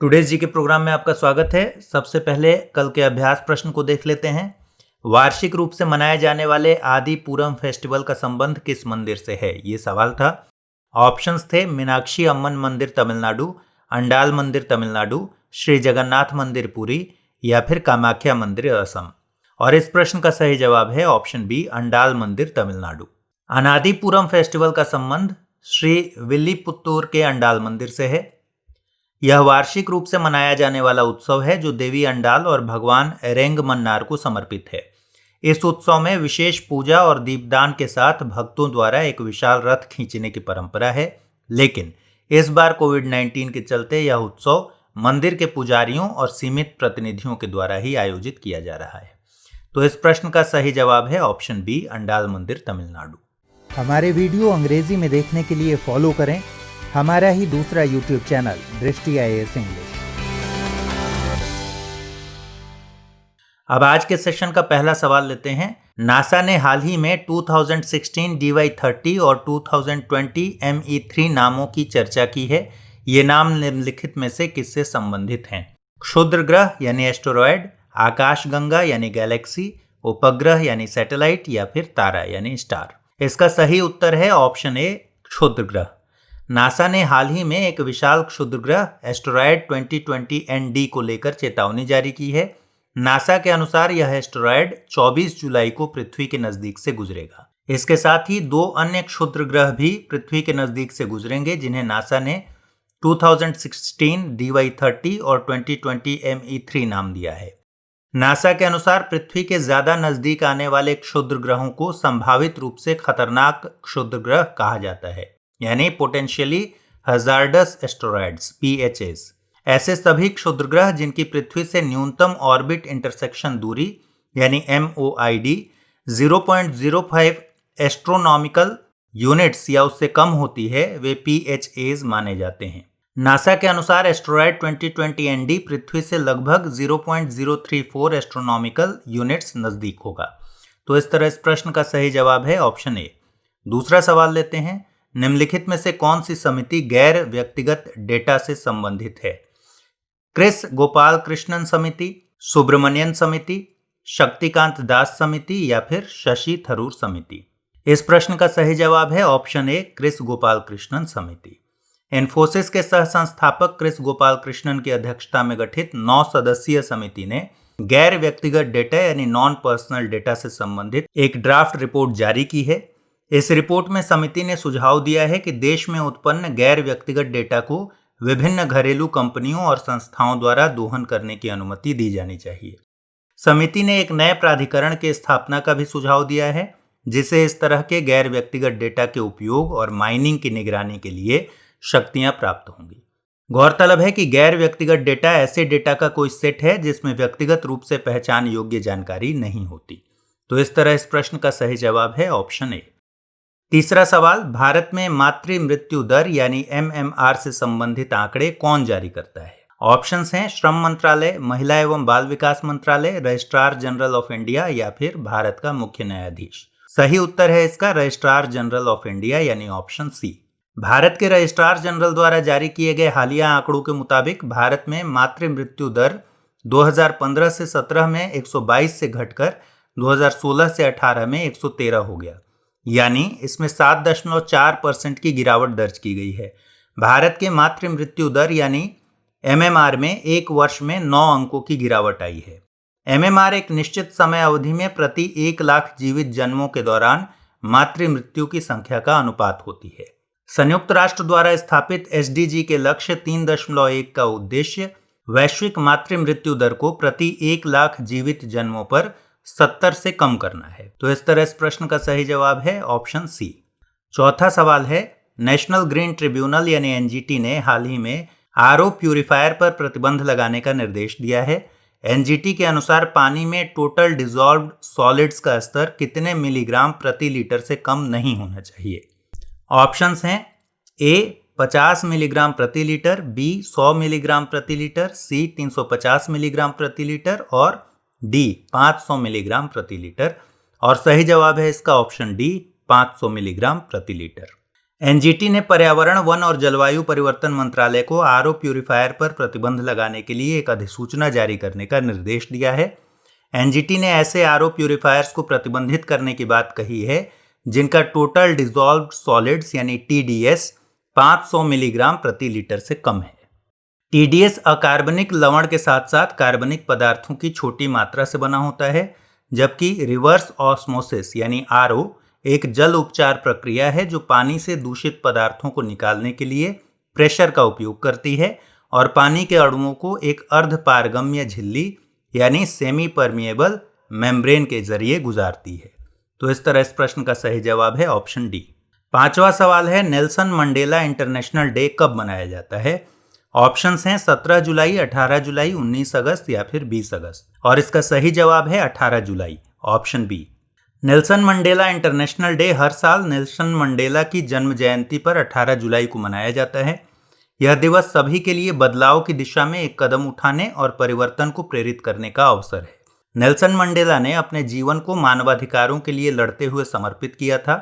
Today's जी के programme में आपका स्वागत है। सबसे पहले कल के अभ्यास प्रश्न को देख लेते हैं। वार्षिक रूप से मनाए जाने वाले आदि पूरम फेस्टिवल का संबंध किस मंदिर से है, ये सवाल था। ऑप्शंस थे मीनाक्षी अम्मन मंदिर तमिलनाडु, अंडाल मंदिर तमिलनाडु, श्री जगन्नाथ मंदिर पुरी या फिर कामाख्या मंदिर असम। और इस प्रश्न का सही जवाब है ऑप्शन बी, अंडाल मंदिर तमिलनाडु। अनादिपुरम फेस्टिवल का संबंध श्री विल्लीपुत्तूर के अंडाल मंदिर से है। यह वार्षिक रूप से मनाया जाने वाला उत्सव है जो देवी अंडाल और भगवान एरेंग मन्नार को समर्पित है। इस उत्सव में विशेष पूजा और दीपदान के साथ भक्तों द्वारा एक विशाल रथ खींचने की परंपरा है, लेकिन इस बार कोविड-19 के चलते यह उत्सव मंदिर के पुजारियों और सीमित प्रतिनिधियों के द्वारा ही आयोजित किया जा रहा है। तो इस प्रश्न का सही जवाब है ऑप्शन बी, अंडाल मंदिर तमिलनाडु। हमारे वीडियो अंग्रेजी में देखने के लिए फॉलो करें हमारा ही दूसरा यूट्यूब चैनल दृष्टि IAS इंग्लिश। अब आज के सेशन का पहला सवाल लेते हैं। नासा ने हाल ही में 2016 DY30 और 2020 ME3 नामों की चर्चा की है। ये नाम निम्नलिखित में से किससे संबंधित हैं? क्षुद्र ग्रह यानी एस्टेरॉयड, आकाशगंगा यानी गैलेक्सी, उपग्रह यानी सैटेलाइट या फिर तारा यानी स्टार। इसका सही उत्तर है ऑप्शन ए, क्षुद्र ग्रह। नासा ने हाल ही में एक विशाल क्षुद्र ग्रह एस्टेरॉयड 2020 ND को लेकर चेतावनी जारी की है। नासा के अनुसार यह एस्टेरॉयड 24 जुलाई को पृथ्वी के नजदीक से गुजरेगा। इसके साथ ही दो अन्य क्षुद्र ग्रह भी पृथ्वी के नजदीक से गुजरेंगे, जिन्हें नासा ने 2016 DY30 और 2020 ME3 नाम दिया है। नासा के अनुसार पृथ्वी के ज्यादा नजदीक आने वाले क्षुद्र ग्रहों को संभावित रूप से खतरनाक क्षुद्र ग्रह कहा जाता है, यानी पोटेंशियली हजार्डस एस्टेरॉयड्स PHAs। ऐसे सभी क्षुद्र ग्रह जिनकी पृथ्वी से न्यूनतम ऑर्बिट इंटरसेक्शन दूरी यानी MOID 0.05 एस्ट्रोनॉमिकल यूनिट्स या उससे कम होती है, वे PHAs माने जाते हैं। नासा के अनुसार एस्टेरॉयड 2020 ND पृथ्वी से लगभग 0.034 एस्ट्रोनॉमिकल यूनिट्स नजदीक होगा। तो इस तरह इस प्रश्न का सही जवाब है ऑप्शन ए। दूसरा सवाल लेते हैं। निम्नलिखित में से कौन सी समिति गैर व्यक्तिगत डेटा से संबंधित है? क्रिस गोपाल कृष्णन समिति, सुब्रमण्यन समिति, शक्तिकांत दास समिति या फिर शशि थरूर समिति। इस प्रश्न का सही जवाब है ऑप्शन ए, क्रिस गोपाल कृष्णन समिति। इन्फोसिस के सह संस्थापक क्रिस गोपाल कृष्णन की अध्यक्षता में गठित 9 सदस्यीय समिति ने गैर व्यक्तिगत डेटा यानी नॉन पर्सनल डेटा से संबंधित एक ड्राफ्ट रिपोर्ट जारी की है। इस रिपोर्ट में समिति ने सुझाव दिया है कि देश में उत्पन्न गैर व्यक्तिगत डेटा को विभिन्न घरेलू कंपनियों और संस्थाओं द्वारा दोहन करने की अनुमति दी जानी चाहिए। समिति ने एक नए प्राधिकरण की स्थापना का भी सुझाव दिया है, जिसे इस तरह के गैर व्यक्तिगत डेटा के उपयोग और माइनिंग की निगरानी के लिए शक्तियां प्राप्त होंगी। गौरतलब है कि गैर व्यक्तिगत डेटा ऐसे डेटा का कोई सेट है जिसमें व्यक्तिगत रूप से पहचान योग्य जानकारी नहीं होती। तो इस तरह इस प्रश्न का सही जवाब है ऑप्शन ए। तीसरा सवाल, भारत में मातृ मृत्यु दर यानी MMR से संबंधित आंकड़े कौन जारी करता है? ऑप्शंस हैं श्रम मंत्रालय, महिला एवं बाल विकास मंत्रालय, रजिस्ट्रार जनरल ऑफ इंडिया या फिर भारत का मुख्य न्यायाधीश। सही उत्तर है इसका रजिस्ट्रार जनरल ऑफ इंडिया यानी ऑप्शन सी। भारत के रजिस्ट्रार जनरल द्वारा जारी किए गए हालिया आंकड़ों के मुताबिक भारत में मातृ मृत्यु दर 2015 से 17 में 122 से घटकर 2016 से 18 में 113 हो गया, यानी इसमें 7.4% की गिरावट दर्ज की गई है। भारत के मातृ मृत्यु दर यानी MMR में एक वर्ष में 9 अंकों की गिरावट आई है। MMR एक निश्चित समय अवधि में प्रति 1 लाख जीवित जन्मों के दौरान मातृ मृत्यु की संख्या का अनुपात होती है। संयुक्त राष्ट्र द्वारा स्थापित SDG के लक्ष्य 3.1 का उद्देश्य वैश्विक मातृ मृत्यु दर को प्रति 1 लाख जीवित जन्मों पर 70 से कम करना है। तो इस तरह इस प्रश्न का सही जवाब है ऑप्शन सी। चौथा सवाल है, नेशनल ग्रीन ट्रिब्यूनल यानी NGT ने हाल ही में RO प्यूरिफायर पर प्रतिबंध लगाने का निर्देश दिया है। NGT के अनुसार पानी में टोटल डिजॉल्व्ड सॉलिड्स का स्तर कितने मिलीग्राम प्रति लीटर से कम नहीं होना चाहिए? ऑप्शंस हैं ए 50 मिलीग्राम प्रति लीटर, B 100 मिलीग्राम प्रति लीटर, C 350 मिलीग्राम प्रति लीटर और डी 500 मिलीग्राम प्रति लीटर। और सही जवाब है इसका ऑप्शन डी 500 मिलीग्राम प्रति लीटर। एनजीटी ने पर्यावरण, वन और जलवायु परिवर्तन मंत्रालय को आरओ प्यूरिफायर पर प्रतिबंध लगाने के लिए एक अधिसूचना जारी करने का निर्देश दिया है। एनजीटी ने ऐसे आरओ प्यूरिफायर्स को प्रतिबंधित करने की बात कही है जिनका टोटल डिसॉल्व्ड सॉलिड्स यानी टीडीएस 500 मिलीग्राम प्रति लीटर से कम है। टीडीएस अकार्बनिक लवण के साथ साथ कार्बनिक पदार्थों की छोटी मात्रा से बना होता है, जबकि रिवर्स ऑस्मोसिस यानी आरओ एक जल उपचार प्रक्रिया है जो पानी से दूषित पदार्थों को निकालने के लिए प्रेशर का उपयोग करती है और पानी के अणुओं को एक अर्धपारगम्य झिल्ली यानी सेमी परमिएबल मेम्ब्रेन के जरिए गुजारती है। तो इस तरह इस प्रश्न का सही जवाब है ऑप्शन डी। पांचवा सवाल है, नेल्सन मंडेला इंटरनेशनल डे कब मनाया जाता है? ऑप्शंस हैं 17 जुलाई, 18 जुलाई, 19 अगस्त या फिर 20 अगस्त। और इसका सही जवाब है 18 जुलाई, option B. Nelson Mandela International Day हर साल नेल्सन मंडेला की जन्म जयंती पर 18 जुलाई को मनाया जाता है। यह दिवस सभी के लिए बदलाव की दिशा में एक कदम उठाने और परिवर्तन को प्रेरित करने का अवसर है। नेल्सन मंडेला ने अपने जीवन को मानवाधिकारों के लिए लड़ते हुए समर्पित किया था।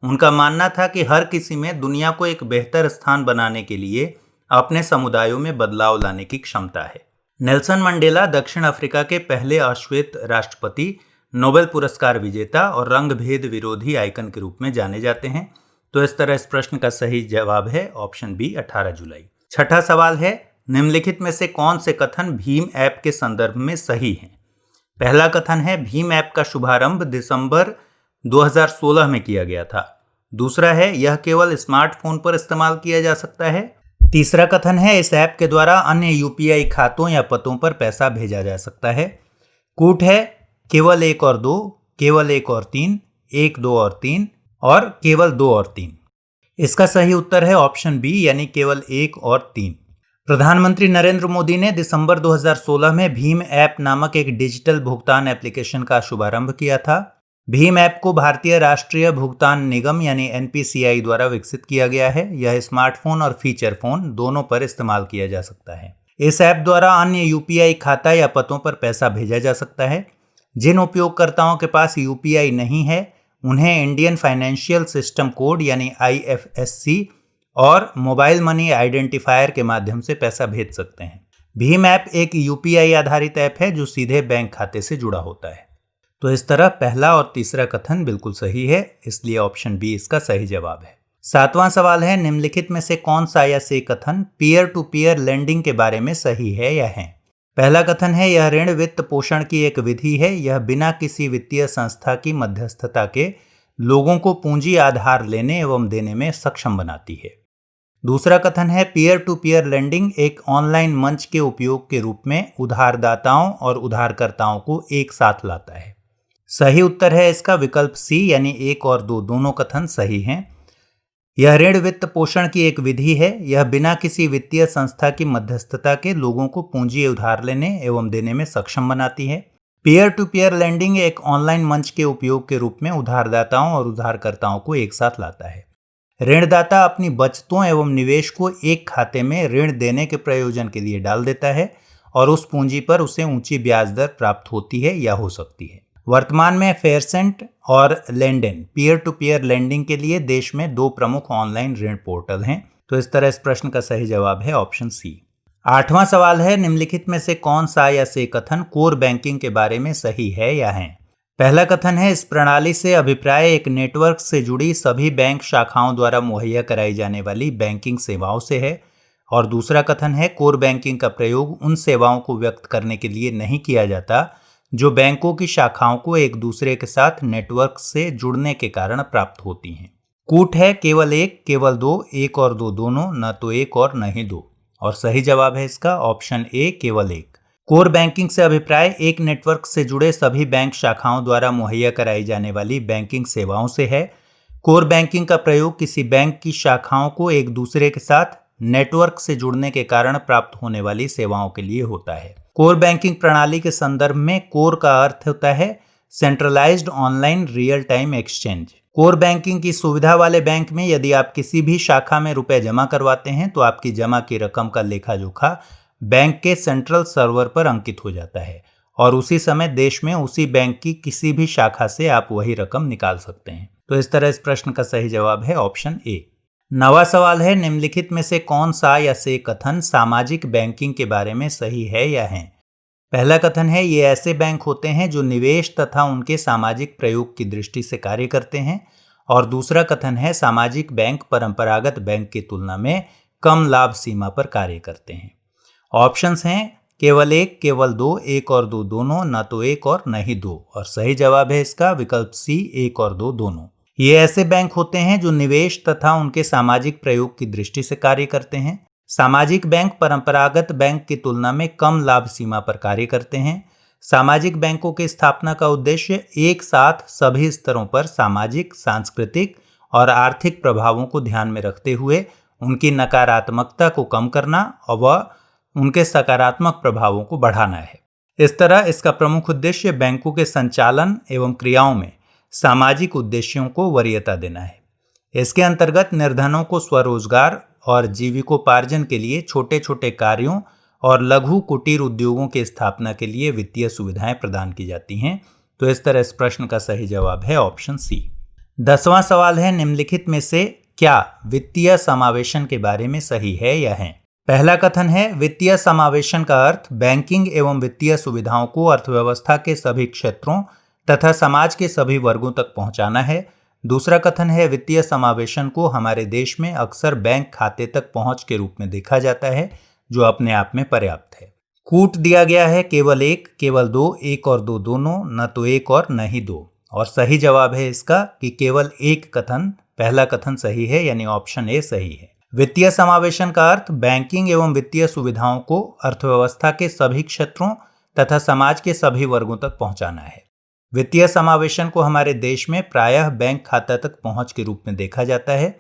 उनका मानना था कि हर किसी में दुनिया को एक बेहतर स्थान बनाने के लिए अपने समुदायों में बदलाव लाने की क्षमता है। नेल्सन मंडेला दक्षिण अफ्रीका के पहले अश्वेत राष्ट्रपति, नोबेल पुरस्कार विजेता और रंग भेद विरोधी आइकन के रूप में जाने जाते हैं। तो इस तरह इस प्रश्न का सही जवाब है ऑप्शन बी, 18 जुलाई। छठा सवाल है, निम्नलिखित में से कौन से कथन भीम ऐप के संदर्भ में सही हैं? पहला कथन है, भीम ऐप का शुभारंभ दिसंबर 2016 में किया गया था। दूसरा है, यह केवल स्मार्टफोन पर इस्तेमाल किया जा सकता है। तीसरा कथन है, इस ऐप के द्वारा अन्य यूपीआई खातों या पतों पर पैसा भेजा जा सकता है। कूट है, केवल 1 और 2, केवल 1 और 3, 1, 2 और 3 और केवल 2 और 3। इसका सही उत्तर है ऑप्शन बी यानी केवल 1 और 3। प्रधानमंत्री नरेंद्र मोदी ने दिसंबर 2016 में भीम ऐप नामक एक डिजिटल भुगतान एप्लीकेशन का शुभारंभ किया था। भीम ऐप को भारतीय राष्ट्रीय भुगतान निगम यानी एनपीसीआई द्वारा विकसित किया गया है। यह स्मार्टफोन और फीचर फोन दोनों पर इस्तेमाल किया जा सकता है। इस ऐप द्वारा अन्य यूपीआई खाता या पतों पर पैसा भेजा जा सकता है। जिन उपयोगकर्ताओं के पास यूपीआई नहीं है उन्हें इंडियन फाइनेंशियल सिस्टम कोड यानी आईएफएससी और मोबाइल मनी आइडेंटिफायर के माध्यम से पैसा भेज सकते हैं। भीम ऐप एक यूपीआई आधारित ऐप है जो सीधे बैंक खाते से जुड़ा होता है। तो इस तरह पहला और तीसरा कथन बिल्कुल सही है, इसलिए ऑप्शन बी इसका सही जवाब है। सातवां सवाल है, निम्नलिखित में से कौन सा या से कथन पीयर टू पीयर लेंडिंग के बारे में सही है या है? पहला कथन है, यह ऋण वित्त पोषण की एक विधि है। यह बिना किसी वित्तीय संस्था की मध्यस्थता के लोगों को पूंजी आधार लेने एवं देने में सक्षम बनाती है। दूसरा कथन है, पीयर टू पीयर लेंडिंग एक ऑनलाइन मंच के उपयोग के रूप में उधारदाताओं और उधारकर्ताओं को एक साथ लाता है। सही उत्तर है इसका विकल्प सी यानी 1 और 2 दोनों कथन सही हैं। यह ऋण वित्त पोषण की एक विधि है। यह बिना किसी वित्तीय संस्था की मध्यस्थता के लोगों को पूंजी उधार लेने एवं देने में सक्षम बनाती है। पीयर टू पीयर लेंडिंग एक ऑनलाइन मंच के उपयोग के रूप में उधारदाताओं और उधारकर्ताओं को एक साथ लाता है। ऋणदाता अपनी बचतों एवं निवेश को एक खाते में ऋण देने के प्रयोजन के लिए डाल देता है और उस पूंजी पर उसे ऊंची ब्याज दर प्राप्त होती है या हो सकती है। वर्तमान में फेयरसेंट और लेंडेन पीयर टू पीयर लेंडिंग के लिए देश में 2 प्रमुख ऑनलाइन ऋण पोर्टल हैं। तो इस तरह इस प्रश्न का सही जवाब है ऑप्शन सी। आठवां सवाल है, निम्नलिखित में से कौन सा या से कथन कोर बैंकिंग के बारे में सही है या है? पहला कथन है, इस प्रणाली से अभिप्राय एक नेटवर्क से जुड़ी सभी बैंक शाखाओं द्वारा मुहैया कराई जाने वाली बैंकिंग सेवाओं से है। और दूसरा कथन है, कोर बैंकिंग का प्रयोग उन सेवाओं को व्यक्त करने के लिए नहीं किया जाता जो बैंकों की शाखाओं को एक दूसरे के साथ नेटवर्क से जुड़ने के कारण प्राप्त होती हैं। कूट है, केवल 1, केवल 2, 1 और 2 दोनों, न तो 1 और न ही 2। और सही जवाब है इसका ऑप्शन ए केवल 1। कोर बैंकिंग से अभिप्राय एक नेटवर्क से जुड़े सभी बैंक शाखाओं द्वारा मुहैया कराई जाने वाली बैंकिंग सेवाओं से है। कोर बैंकिंग का प्रयोग किसी बैंक की शाखाओं को एक दूसरे के साथ नेटवर्क से जुड़ने के कारण प्राप्त होने वाली सेवाओं के लिए होता है। कोर बैंकिंग प्रणाली के संदर्भ में कोर का अर्थ होता है centralised online real time exchange. Core banking की सुविधा वाले बैंक में यदि आप किसी भी शाखा में रुपए जमा करवाते हैं तो आपकी जमा की रकम का लेखा जोखा बैंक के सेंट्रल सर्वर पर अंकित हो जाता है और उसी समय देश में उसी बैंक की किसी भी शाखा से आप वही रकम निकाल सकते हैं। तो इस तरह इस प्रश्न का सही जवाब है ऑप्शन ए। नवा सवाल है, निम्नलिखित में से कौन सा या से कथन सामाजिक बैंकिंग के बारे में सही है या है। पहला कथन है, ये ऐसे बैंक होते हैं जो निवेश तथा उनके सामाजिक प्रयोग की दृष्टि से कार्य करते हैं। और दूसरा कथन है, सामाजिक बैंक परंपरागत बैंक की तुलना में कम लाभ सीमा पर कार्य करते हैं। ऑप्शंस हैं केवल एक, केवल दो, एक और दो दोनों, न तो एक और न ही दो। और सही जवाब है इसका विकल्प सी, एक और दो दोनों। ये ऐसे बैंक होते हैं जो निवेश तथा उनके सामाजिक प्रयोग की दृष्टि से कार्य करते हैं। सामाजिक बैंक परंपरागत बैंक की तुलना में कम लाभ सीमा पर कार्य करते हैं। सामाजिक बैंकों की स्थापना का उद्देश्य एक साथ सभी स्तरों पर सामाजिक, सांस्कृतिक और आर्थिक प्रभावों को ध्यान में रखते हुए उनकी नकारात्मकता को कम करना और उनके सकारात्मक प्रभावों को बढ़ाना है। इस तरह इसका प्रमुख उद्देश्य बैंकों के संचालन एवं क्रियाओं में सामाजिक उद्देश्यों को वरीयता देना है। इसके अंतर्गत निर्धनों को स्वरोजगार और जीविकोपार्जन के लिए छोटे छोटे कार्यों और लघु कुटीर उद्योगों की स्थापना के लिए वित्तीय सुविधाएं प्रदान की जाती हैं। तो इस तरह इस प्रश्न का सही जवाब है ऑप्शन सी। 10वां सवाल है, निम्नलिखित में से क्या वित्तीय समावेशन के बारे में सही है या है। पहला कथन है, वित्तीय समावेशन का अर्थ बैंकिंग एवं वित्तीय सुविधाओं को अर्थव्यवस्था के सभी क्षेत्रों तथा समाज के सभी वर्गों तक पहुंचाना है। दूसरा कथन है, वित्तीय समावेशन को हमारे देश में अक्सर बैंक खाते तक पहुंच के रूप में देखा जाता है, जो अपने आप में पर्याप्त है। कूट दिया गया है केवल एक, केवल दो, एक और दो दोनों, न तो एक और न ही दो। और सही जवाब है इसका कि केवल एक कथन, पहला कथन सही है, यानी ऑप्शन ए सही है। वित्तीय समावेशन का अर्थ बैंकिंग एवं वित्तीय सुविधाओं को अर्थव्यवस्था के सभी क्षेत्रों तथा समाज के सभी वर्गों तक पहुंचाना है। वित्तीय समावेशन को हमारे देश में प्रायः बैंक खाता तक पहुंच के रूप में देखा जाता है,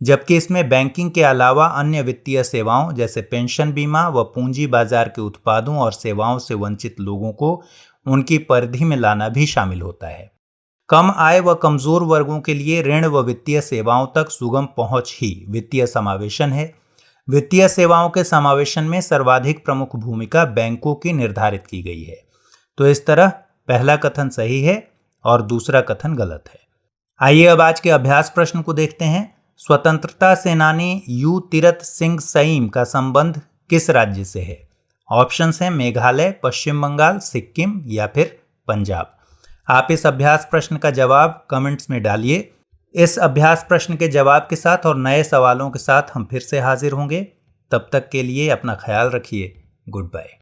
जबकि इसमें बैंकिंग के अलावा अन्य वित्तीय सेवाओं जैसे पेंशन बीमा व पूंजी बाजार के उत्पादों और सेवाओं से वंचित लोगों को उनकी परिधि में लाना भी शामिल होता है। कम आय व कमजोर वर्गों के लिए ऋण व वित्तीय सेवाओं तक सुगम पहुंच ही वित्तीय समावेशन है। वित्तीय सेवाओं के समावेशन में सर्वाधिक प्रमुख भूमिका बैंकों की निर्धारित की गई है। तो इस तरह पहला कथन सही है और दूसरा कथन गलत है। आइए अब आज के अभ्यास प्रश्न को देखते हैं। स्वतंत्रता सेनानी यू तीरथ सिंह सईम का संबंध किस राज्य से है। ऑप्शंस हैं मेघालय, पश्चिम बंगाल, सिक्किम या फिर पंजाब। आप इस अभ्यास प्रश्न का जवाब कमेंट्स में डालिए। इस अभ्यास प्रश्न के जवाब के साथ और नए सवालों के साथ हम फिर से हाजिर होंगे। तब तक के लिए अपना ख्याल रखिए। Good bye.